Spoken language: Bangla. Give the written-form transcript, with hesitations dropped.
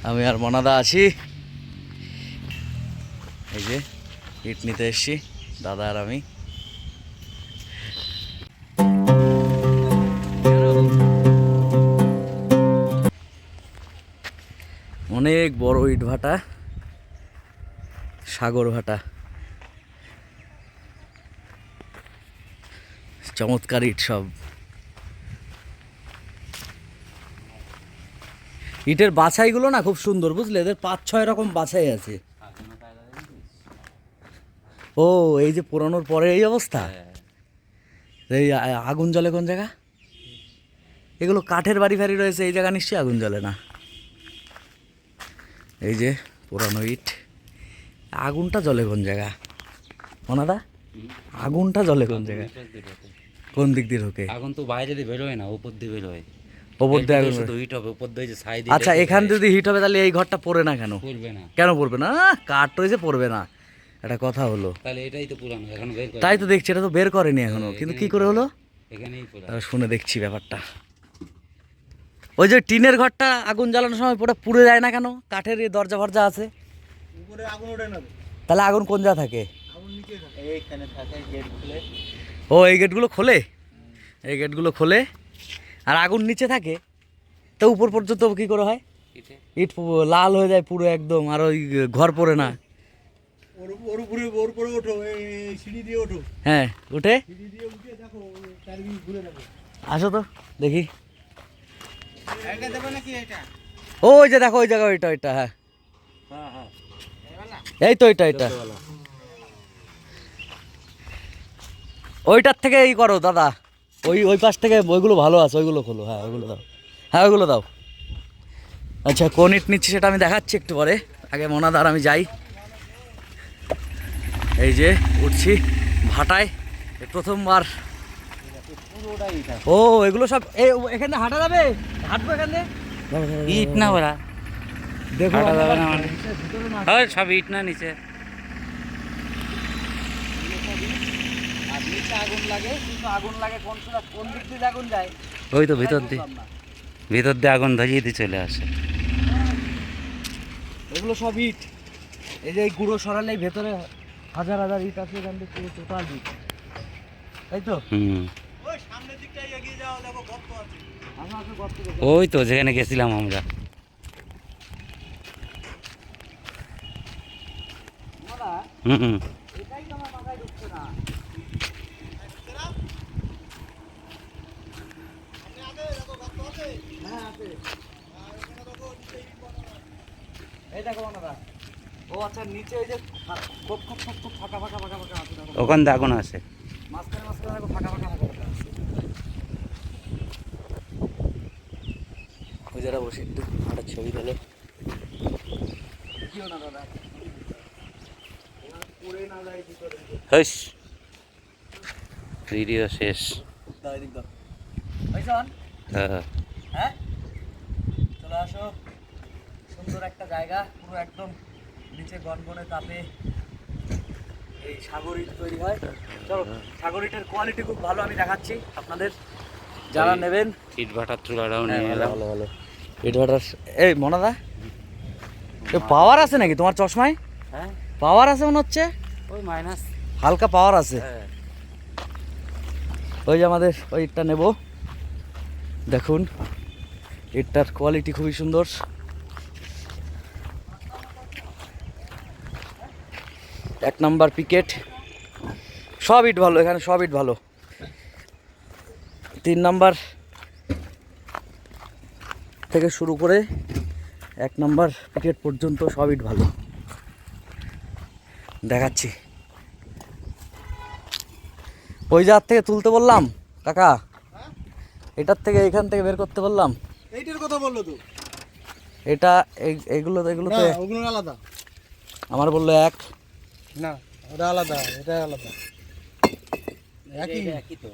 আমি আর মনাদা আছি, এই যে ইট নিতে এসছি দাদা আর আমি। অনেক বড় ইট ভাটা, সাগর ভাটা, চমৎকার ইট সব। ইটের বাছাইগুলো না খুব সুন্দর, বুঝলে, এদের 5-6 রকম বাছাই আছে। ও এই যে পোড়ানোর পরে এই অবস্থা, এই আগুন জ্বলে কোন জায়গা? এগুলো কাঠের বাড়ি ফাড়ি রয়েছে, এই জায়গা নিশ্চয়ই আগুন জ্বলে না। এই যে পোড়ানো ইট, আগুনটা জ্বলে কোন জায়গা ওনাদা? আগুনটা জ্বলে কোন জায়গা, কোন দিক দিয়ে ঢোকে? আগুন তো বাইরে দিয়ে বেরোয় না, উপর দিয়ে বেরোয়। ওপর দিয়ে আগুন শুধু হিট হবে, উপর দিয়ে যে সাইড। আচ্ছা, এখান যদি হিট হবে তাহলে এই ঘরটা পড়ে না কেন? পড়বে না। কেন পড়বে না? কাঠ রয়েছে, পড়বে না, একটা কথা হলো। তাহলে এটাই তো পুরানো, এখন বের করে। তাই তো দেখছি, এটা তো বের করেনি এখনো, কিন্তু কি করে হলো এখানেই পুরানো। শুনে দেখছি ব্যাপারটা। ওই যে টিনের ঘরটা আগুন জ্বালানোর সময় পুড়ে যায় না কেন? কাঠের এই দরজা ফরজা আছে, উপরে আগুন ওঠে না। তাহলে আগুন কোন জায়গা থাকে? আগুন নিচে থাকে, এইখানে থাকে, গেট খুলে। ও এই গেটগুলো খোলে, এই গেটগুলো খোলে, আর আগুন নিচে থাকে। তো উপর পর্যন্ত কি করে হয়? ইট লাল হয়ে যায় পুরো একদম, আর ওই ঘর পড়ে না। ওর উপরে ওঠো, এই সিঁড়ি দিয়ে ওঠো। হ্যাঁ, উঠে সিঁড়ি দিয়ে উঠে দেখো, চারিদিকে ঘুরে দেখো। আসো তো দেখি। এটা দেবে নাকি এটা? ওই যে দেখো, ওই জায়গা, ওইটা ওইটা, হ্যাঁ হ্যাঁ হ্যাঁ, এই তো এটা এটা। ওইটার থেকে এই করো দাদা, ওই পাশ থেকে ওইগুলো ভালো আছে, ওইগুলো খোলো। হ্যাঁ ওইগুলো দাও, হ্যাঁ ওইগুলো দাও। আচ্ছা, কোন ইট নিচ্ছি সেটা আমি দেখাচ্ছি একটু পরে, আগে মনাদার আমি যাই। এই যে উঠছি ভাটায়, প্রথমবার। ও এগুলো সব এখানে হাঁটা যাবে? হাঁটবো এখানে? ইট না ওরা, দেখো হাঁটা যাবে না মানে? হ্যাঁ, সব ইট না নিচে। আর নিচে আগুন লাগে, কিন্তু আগুন লাগে কোন দিক দিয়ে আগুন যায়? ওই তো ভিতর দিয়ে আগুন ধরিয়ে দিয়ে চলে আসে। এগুলো সব ইট, এই যে এই গুঁড়ো সরালেই ভেতরে হাজার হাজার ইট আছে, এখান থেকে পুরো টোটাল ইট, তাই তো? ওই সামনের দিকটাই এগিয়ে যাও, দেখো গর্ত আছে। ওই তো যেখানে গেছিলাম আমরা। হুম, এটাই তো আমার মাথায় ঢুকছে না। হ্যাঁ আছে, এই দেখো দাদা। ও আচ্ছা, নিচে ওই যে খুব খুব খুব খুব ফাঁকা ফাঁকা ফাঁকা ফাঁকা আছে, দেখো ওখান দিয়ে আগুন আছে। মাঝখানে মাঝখানে দেখো ফাঁকা ফাঁকা ফাঁকা ফাঁকা আছে। ওই যারা বসে একটু একটা ছবি তোলো। কিও না দাদা, পড়ে না যায় ভিতরে। হইস, ভিডিও শেষ। দাও এদিক দাও, ভাইসান। হ্যাঁ, হ্যাঁ চলে আসো, সুন্দর একটা জায়গা, পুরো একদম নিচে গনগনে তাপে এই সাগর ইট তৈরি হয়। চলো, সাগর ইটের কোয়ালিটি খুব ভালো, আমি দেখাচ্ছি আপনাদের, যারা নেবেন। ইট ভাটার চুলাটাও নিয়ে এলাম। ভালো ভালো ইট ভাটার। এই মনাদা, পাওয়ার আছে নাকি তোমার চশমায়? হ্যাঁ, পাওয়ার আছে মনে হচ্ছে, ওই মাইনাস হালকা পাওয়ার আছে। হ্যাঁ। ওই যে আমাদের ওই ইটটা নেব, দেখুন ইটটার কোয়ালিটি খুবই সুন্দর। এক নাম্বার পিকেট, সব ইট ভালো, এখানে সব ইট ভালো। 3 নাম্বার থেকে শুরু করে 1 নাম্বার পিকেট পর্যন্ত সব ইট ভালো, দেখাচ্ছি। ওই জায়গার থেকে তুলতে বললাম কাকা, এটার থেকে এখান থেকে বের করতে বললাম। এইটার কথা বললো তো, এটা এগুলো এগুলো তো ওগুলো আলাদা। আমার বললো এক না, ওটা আলাদা, এটা আলাদা, একই একই তো।